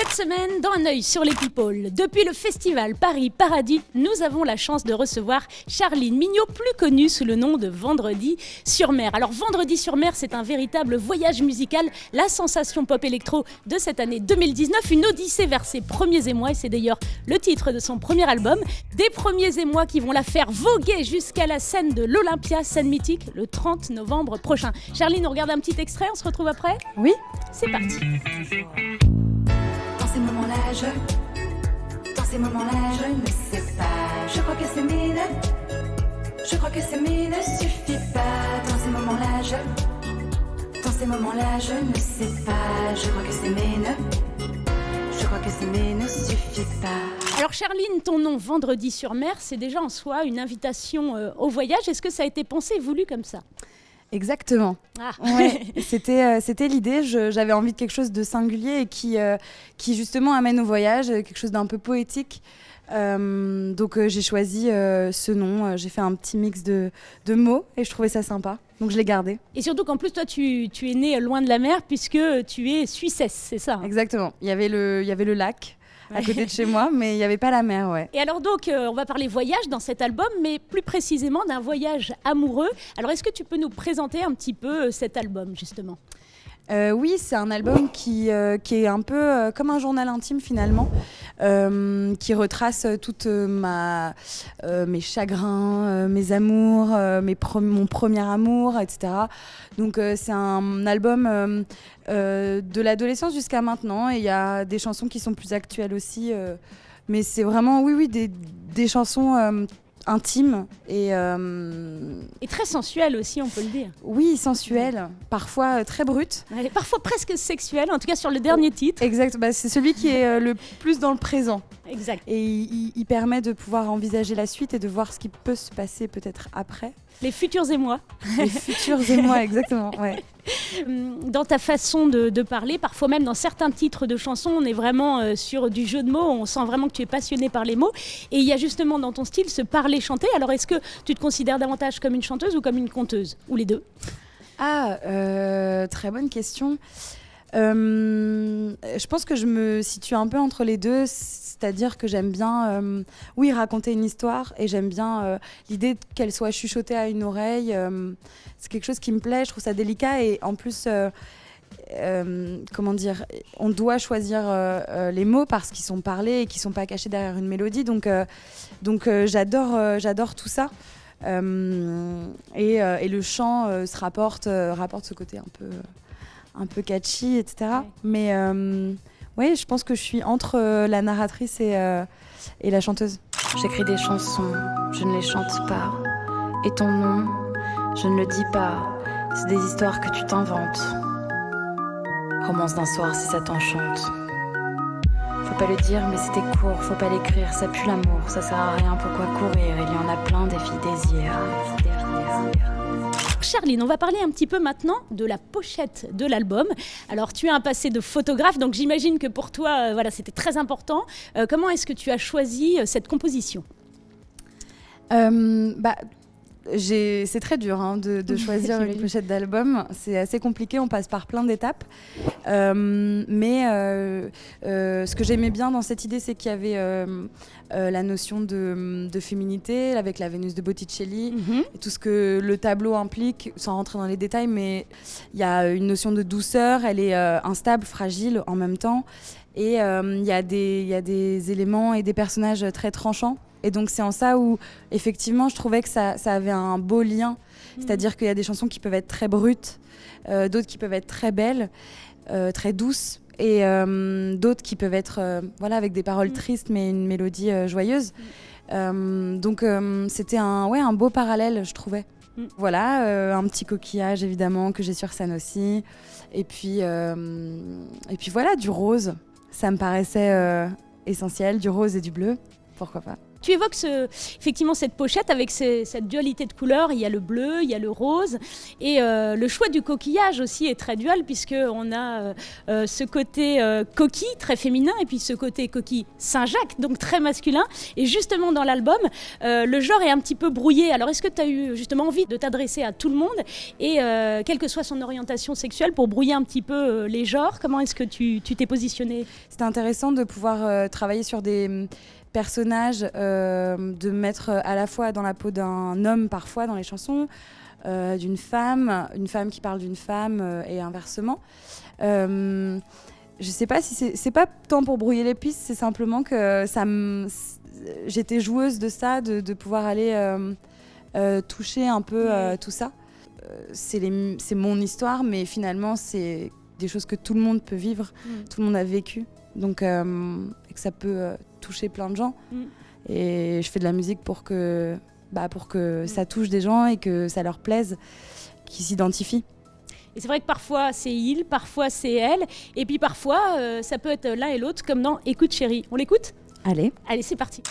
Cette semaine, dans Un œil sur les people, depuis le festival Paris Paradis, nous avons la chance de recevoir Charline Mignot, plus connue sous le nom de Vendredi sur mer. Alors Vendredi sur mer, c'est un véritable voyage musical, la sensation pop électro de cette année 2019, une odyssée vers ses premiers émois, et c'est d'ailleurs le titre de son premier album. Des premiers émois qui vont la faire voguer jusqu'à la scène de l'Olympia, scène mythique, le 30 novembre prochain. Charline, on regarde un petit extrait, on se retrouve après ? Oui. C'est parti. Dans ces moments-là, je ne sais pas. Je crois que s'aimer ne suffit pas. Dans ces moments-là, je ne sais pas. Je crois que s'aimer ne suffit pas. Alors Charline, ton nom Vendredi sur mer, c'est déjà en soi une invitation au voyage. Est-ce que ça a été pensé et voulu comme ça ? Exactement. Ah. Ouais, c'était l'idée. J'avais envie de quelque chose de singulier et qui justement amène au voyage, quelque chose d'un peu poétique. Donc j'ai choisi ce nom. J'ai fait un petit mix de mots et je trouvais ça sympa. Donc je l'ai gardé. Et surtout qu'en plus, toi, tu es né loin de la mer puisque tu es suissesse, c'est ça ? Exactement. Il y avait le lac à côté de chez moi, mais il n'y avait pas la mer, ouais. Et alors donc, on va parler voyage dans cet album, mais plus précisément d'un voyage amoureux. Alors est-ce que tu peux nous présenter un petit peu cet album, justement ? Oui, c'est un album qui est un peu comme un journal intime finalement, qui retrace toutes mes chagrins, mes amours, mon premier amour, etc. Donc c'est un album de l'adolescence jusqu'à maintenant, et il y a des chansons qui sont plus actuelles aussi, mais c'est vraiment, oui, des chansons intimes et très sensuelle aussi, on peut le dire. Oui, sensuelle, parfois très brute. Parfois presque sexuelle, en tout cas sur le dernier titre. Exact, c'est celui qui est le plus dans le présent. Exact. Et il permet de pouvoir envisager la suite et de voir ce qui peut se passer peut-être après. Les futurs émois. Les futurs émois, exactement, ouais. Dans ta façon de parler, parfois même dans certains titres de chansons, on est vraiment sur du jeu de mots, on sent vraiment que tu es passionné par les mots. Et il y a justement dans ton style ce parler-chanter. Alors est-ce que tu te considères davantage comme une chanteuse ou comme une conteuse ? Ou les deux ? Très bonne question. Je pense que je me situe un peu entre les deux, c'est-à-dire que j'aime bien raconter une histoire, et j'aime bien l'idée qu'elle soit chuchotée à une oreille. C'est quelque chose qui me plaît, je trouve ça délicat, et en plus on doit choisir les mots parce qu'ils sont parlés et qu'ils sont pas cachés derrière une mélodie, donc j'adore tout ça. Et le chant se rapporte ce côté un peu catchy, etc. Ouais. Mais ouais, je pense que je suis entre la narratrice et la chanteuse. J'écris des chansons, je ne les chante pas. Et ton nom, je ne le dis pas. C'est des histoires que tu t'inventes. Romance d'un soir si ça t'enchante. Faut pas le dire, mais c'était court, faut pas l'écrire, ça pue l'amour, ça sert à rien, pourquoi courir ? Il y en a plein des filles désirs. Charline, on va parler un petit peu maintenant de la pochette de l'album. Alors, tu as un passé de photographe, donc j'imagine que pour toi, c'était très important. Comment est-ce que tu as choisi cette composition ? C'est très dur de choisir une pochette d'album. C'est assez compliqué, on passe par plein d'étapes. Mais ce que j'aimais bien dans cette idée, c'est qu'il y avait la notion de féminité, avec la Vénus de Botticelli, et tout ce que le tableau implique, sans rentrer dans les détails, mais il y a une notion de douceur, elle est instable, fragile en même temps. Et il y a des éléments et des personnages très tranchants. Et donc c'est en ça où effectivement je trouvais que ça avait un beau lien. C'est-à-dire qu'il y a des chansons qui peuvent être très brutes, d'autres qui peuvent être très belles, très douces, et d'autres qui peuvent être avec des paroles tristes mais une mélodie joyeuse. Donc c'était un beau parallèle, je trouvais. Voilà, un petit coquillage évidemment que j'ai sur scène aussi. Et puis voilà, du rose, ça me paraissait essentiel, du rose et du bleu, pourquoi pas. Tu évoques effectivement cette pochette avec cette dualité de couleurs. Il y a le bleu, il y a le rose. Et le choix du coquillage aussi est très dual, puisqu'on a ce côté coquille, très féminin, et puis ce côté coquille Saint-Jacques, donc très masculin. Et justement, dans l'album, le genre est un petit peu brouillé. Alors, est-ce que tu as eu justement envie de t'adresser à tout le monde, et quelle que soit son orientation sexuelle, pour brouiller un petit peu les genres? Comment est-ce que tu t'es positionné? C'était intéressant de pouvoir travailler sur des personnages, de mettre à la fois dans la peau d'un homme parfois dans les chansons, d'une femme, une femme qui parle d'une femme et inversement. Je sais pas si c'est pas tant pour brouiller les pistes, c'est simplement que j'étais joueuse de ça, de pouvoir aller toucher un peu tout ça. C'est mon histoire, mais finalement c'est des choses que tout le monde peut vivre, tout le monde a vécu, donc et que ça peut toucher plein de gens. Et je fais de la musique pour que ça touche des gens et que ça leur plaise, qu'ils s'identifient. Et c'est vrai que parfois c'est il, parfois c'est elle, et puis parfois ça peut être l'un et l'autre, comme dans Écoute chérie. On l'écoute ? Allez, c'est parti.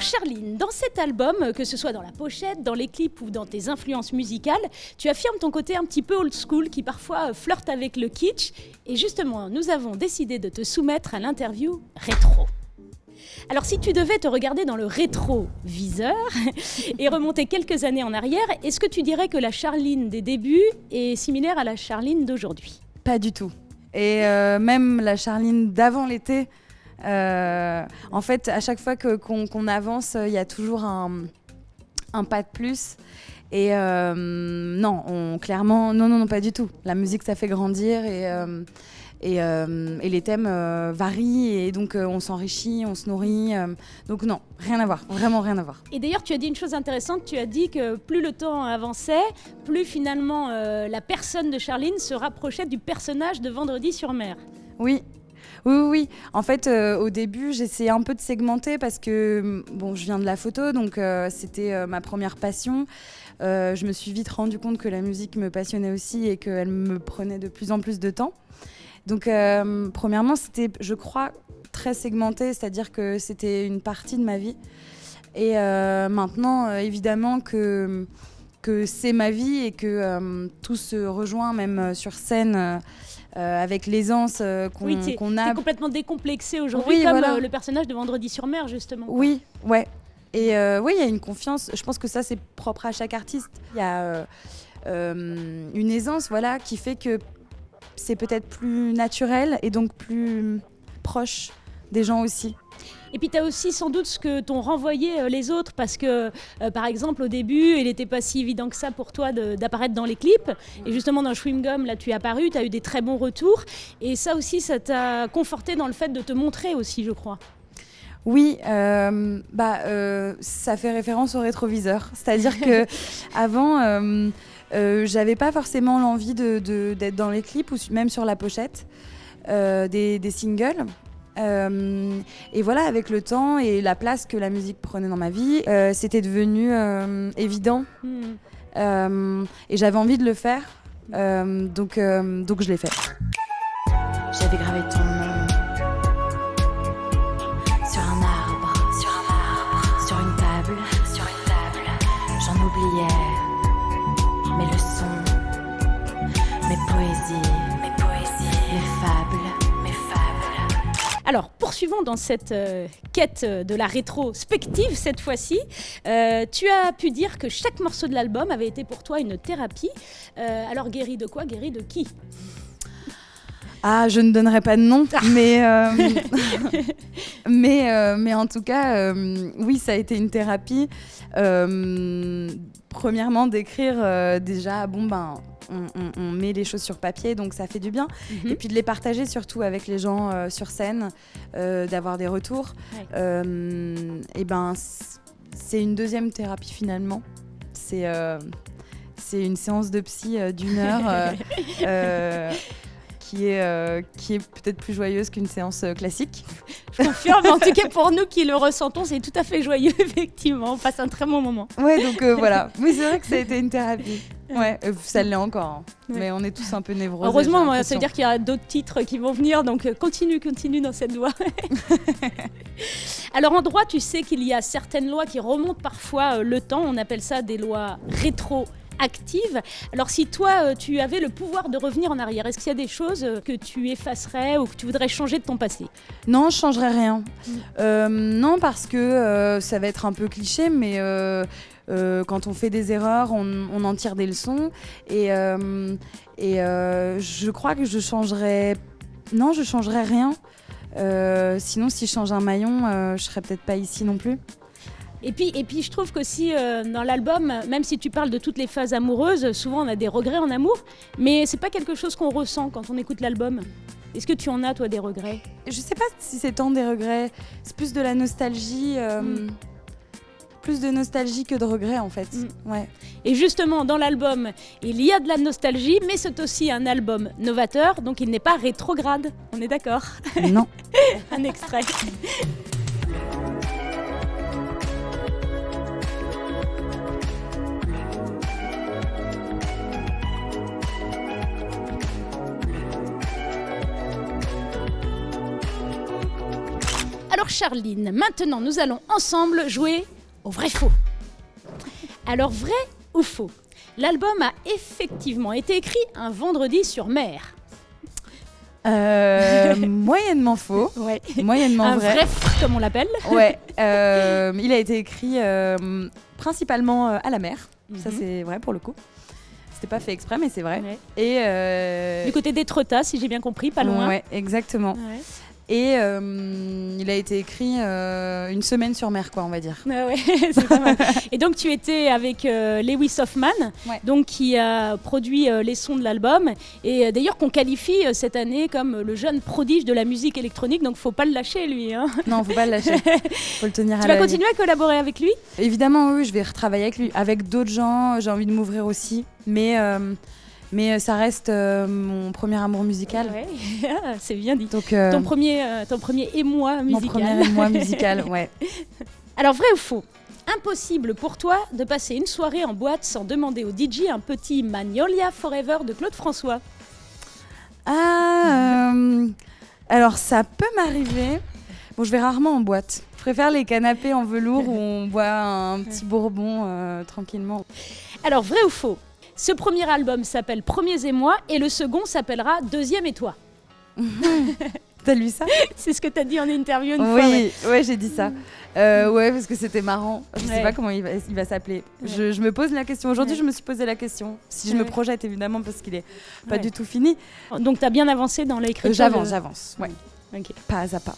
Charline, dans cet album, que ce soit dans la pochette, dans les clips ou dans tes influences musicales, tu affirmes ton côté un petit peu old school qui parfois flirte avec le kitsch. Et justement, nous avons décidé de te soumettre à l'interview rétro. Alors si tu devais te regarder dans le rétroviseur et remonter quelques années en arrière, est-ce que tu dirais que la Charline des débuts est similaire à la Charline d'aujourd'hui ? Pas du tout. Et même la Charline d'avant l'été, en fait, à chaque fois qu'on avance, il y a toujours un pas de plus. Et clairement, non, pas du tout. La musique, ça fait grandir et les thèmes varient et donc on s'enrichit, on se nourrit. Donc non, rien à voir, vraiment rien à voir. Et d'ailleurs, tu as dit une chose intéressante, tu as dit que plus le temps avançait, plus finalement la personne de Charline se rapprochait du personnage de Vendredi sur mer. Oui. En fait, au début, j'essayais un peu de segmenter parce que je viens de la photo, donc c'était ma première passion. Je me suis vite rendu compte que la musique me passionnait aussi et qu'elle me prenait de plus en plus de temps. Donc, premièrement, c'était, je crois, très segmenté, c'est-à-dire que c'était une partie de ma vie. Et maintenant, évidemment que c'est ma vie et que tout se rejoint, même sur scène. Avec l'aisance qu'on a. T'es complètement décomplexé aujourd'hui, comme le personnage de Vendredi sur mer, justement. Oui, ouais. Et il y a une confiance. Je pense que ça, c'est propre à chaque artiste. Il y a une aisance, qui fait que c'est peut-être plus naturel et donc plus proche des gens aussi. Et puis tu as aussi sans doute ce que t'ont renvoyé les autres, parce que par exemple au début il n'était pas si évident que ça pour toi d'apparaître dans les clips, et justement dans le Chewing Gum là tu es apparu, tu as eu des très bons retours, et ça aussi ça t'a conforté dans le fait de te montrer aussi, je crois. Oui, ça fait référence au rétroviseur, c'est-à-dire que avant j'avais pas forcément l'envie d'être dans les clips ou même sur la pochette des singles. Et voilà, avec le temps et la place que la musique prenait dans ma vie, c'était devenu évident. Et j'avais envie de le faire, donc je l'ai fait. J'avais gravé ton nom sur un arbre, sur une table. J'en oubliais mes leçons, mes poésies, mes fables. Alors, poursuivons dans cette quête de la rétrospective cette fois-ci. Tu as pu dire que chaque morceau de l'album avait été pour toi une thérapie. Alors, guéri de quoi ? Guéri de qui ? Ah, je ne donnerai pas de nom, mais en tout cas, oui, ça a été une thérapie. Premièrement, d'écrire déjà, on met les choses sur papier, donc ça fait du bien. Et puis de les partager surtout avec les gens sur scène, d'avoir des retours. Ouais. C'est une deuxième thérapie finalement. C'est une séance de psy d'1 heure qui est peut-être plus joyeuse qu'une séance classique. Je confirme, en tout cas pour nous qui le ressentons, c'est tout à fait joyeux, effectivement. On passe un très bon moment. Ouais, donc voilà. Mais c'est vrai que ça a été une thérapie. Ouais, ça l'est encore. Hein. Ouais. Mais on est tous un peu névrosés. Heureusement, ça veut dire qu'il y a d'autres titres qui vont venir, donc continue dans cette voie. Alors en droit, tu sais qu'il y a certaines lois qui remontent parfois le temps. On appelle ça des lois rétroactives. Alors si toi, tu avais le pouvoir de revenir en arrière, est-ce qu'il y a des choses que tu effacerais ou que tu voudrais changer de ton passé ? Non, je changerais rien. Non, parce que ça va être un peu cliché, mais quand on fait des erreurs, on en tire des leçons. Et je crois que je changerais... Non, je changerais rien. Sinon, si je change un maillon, je serais peut-être pas ici non plus. Et puis je trouve qu'aussi dans l'album, même si tu parles de toutes les phases amoureuses, souvent on a des regrets en amour, mais c'est pas quelque chose qu'on ressent quand on écoute l'album. Est-ce que tu en as, toi, des regrets ? Je sais pas si c'est tant des regrets, c'est plus de la nostalgie, plus de nostalgie que de regrets en fait. Ouais. Et justement, dans l'album, il y a de la nostalgie, mais c'est aussi un album novateur, donc il n'est pas rétrograde, on est d'accord ? Non. Un extrait. Alors Charline, maintenant nous allons ensemble jouer au vrai-faux. Alors vrai ou faux ? L'album a effectivement été écrit un vendredi sur mer. Moyennement faux, Ouais. moyennement Un vrai. vrai comme on l'appelle. Ouais, il a été écrit principalement à la mer. Ça c'est vrai pour le coup. C'était pas fait exprès mais c'est vrai. Ouais. Et Du côté d'Étretat, si j'ai bien compris, pas loin. Ouais, exactement. Ouais. Et il a été écrit une semaine sur mer, quoi, on va dire. Ah ouais, c'est pas mal. Et donc tu étais avec Lewis Hoffman, Ouais. donc qui a produit les sons de l'album, et d'ailleurs qu'on qualifie cette année comme le jeune prodige de la musique électronique, donc faut pas le lâcher lui. Hein. Non, faut pas le lâcher. Faut le tenir à Tu la vas vie. continuer à collaborer avec lui ? Évidemment, oui, je vais retravailler avec lui. Avec d'autres gens, j'ai envie de m'ouvrir aussi. Mais ça reste mon premier amour musical. Ouais, c'est bien dit. Donc, Ton premier émoi mon musical. premier émoi musical, ouais. Alors vrai ou faux ? Impossible pour toi de passer une soirée en boîte sans demander au DJ un petit Magnolia Forever de Claude François. Alors ça peut m'arriver. Bon, je vais rarement en boîte. Je préfère les canapés en velours où on boit un petit bourbon tranquillement. Alors vrai ou faux ? Ce premier album s'appelle Premiers émois et le second s'appellera Deuxième et toi. T'as lu ça ? C'est ce que t'as dit en interview une fois. Oui, ouais, j'ai dit ça. Ouais, parce que c'était marrant. Je sais Ouais. pas comment il va s'appeler. Ouais. Je me pose la question. Aujourd'hui, Ouais. je me suis posé la question. Si je Ouais. me projette, évidemment, parce qu'il est pas Ouais. du tout fini. Donc t'as bien avancé dans l'écriture. J'avance. Ouais. Ok, Pas à pas.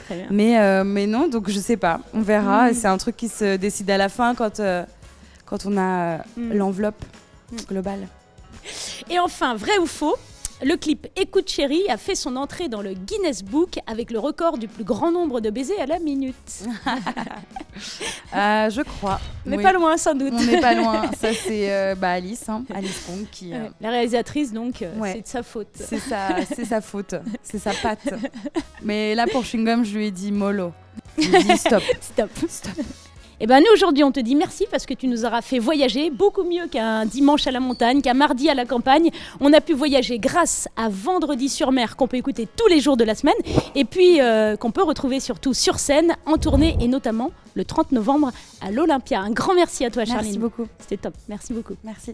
très bien. Mais non, donc je sais pas. On verra. Et c'est un truc qui se décide à la fin quand on a l'enveloppe globale. Et enfin, vrai ou faux ? Le clip Écoute chérie a fait son entrée dans le Guinness Book avec le record du plus grand nombre de baisers à la minute. Je crois. On n'est Oui. pas loin sans doute. On n'est pas loin. Ça, c'est Alice Pong qui. Ouais. La réalisatrice, donc, Ouais. c'est de sa faute. C'est sa faute, c'est sa patte. Mais là, pour Chewing Gum, je lui ai dit mollo. Je lui ai dit stop. Stop. Et ben nous aujourd'hui on te dit merci parce que tu nous auras fait voyager beaucoup mieux qu'un dimanche à la montagne, qu'un mardi à la campagne. On a pu voyager grâce à Vendredi sur mer qu'on peut écouter tous les jours de la semaine et puis qu'on peut retrouver surtout sur scène, en tournée et notamment le 30 novembre à l'Olympia. Un grand merci à toi Charline. Merci beaucoup. C'était top, merci beaucoup. Merci.